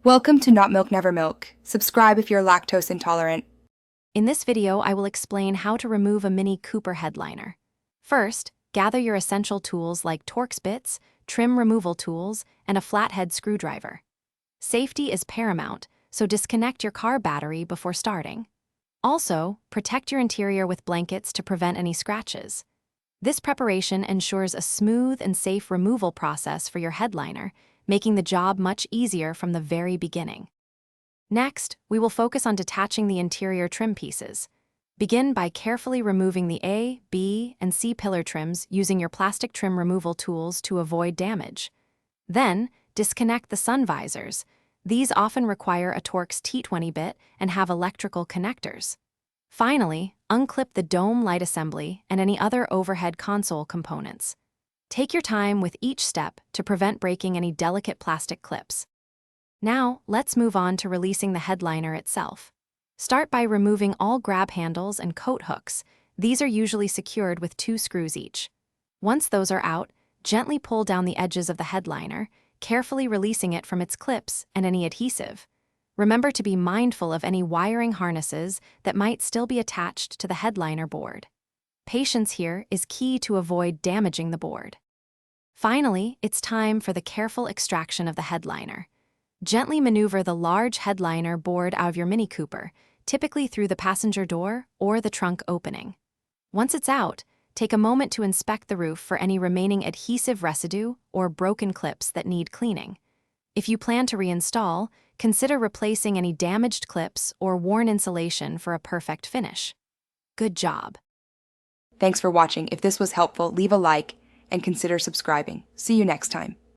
Welcome to Not Milk Never Milk. Subscribe if you're lactose intolerant. In this video, I will explain how to remove a Mini Cooper headliner. First, gather your essential tools like Torx bits, trim removal tools, and a flathead screwdriver. Safety is paramount, so disconnect your car battery before starting. Also, protect your interior with blankets to prevent any scratches. This preparation ensures a smooth and safe removal process for your headliner, making the job much easier from the very beginning. Next, we will focus on detaching the interior trim pieces. Begin by carefully removing the A, B, and C pillar trims using your plastic trim removal tools to avoid damage. Then, disconnect the sun visors. These often require a Torx T20 bit and have electrical connectors. Finally, unclip the dome light assembly and any other overhead console components. Take your time with each step to prevent breaking any delicate plastic clips. Now, let's move on to releasing the headliner itself. Start by removing all grab handles and coat hooks. These are usually secured with 2 screws each. Once those are out, gently pull down the edges of the headliner, carefully releasing it from its clips and any adhesive. Remember to be mindful of any wiring harnesses that might still be attached to the headliner board. Patience here is key to avoid damaging the board. Finally, it's time for the careful extraction of the headliner. Gently maneuver the large headliner board out of your Mini Cooper, typically through the passenger door or the trunk opening. Once it's out, take a moment to inspect the roof for any remaining adhesive residue or broken clips that need cleaning. If you plan to reinstall, consider replacing any damaged clips or worn insulation for a perfect finish. Good job! Thanks for watching. If this was helpful, leave a like and consider subscribing. See you next time.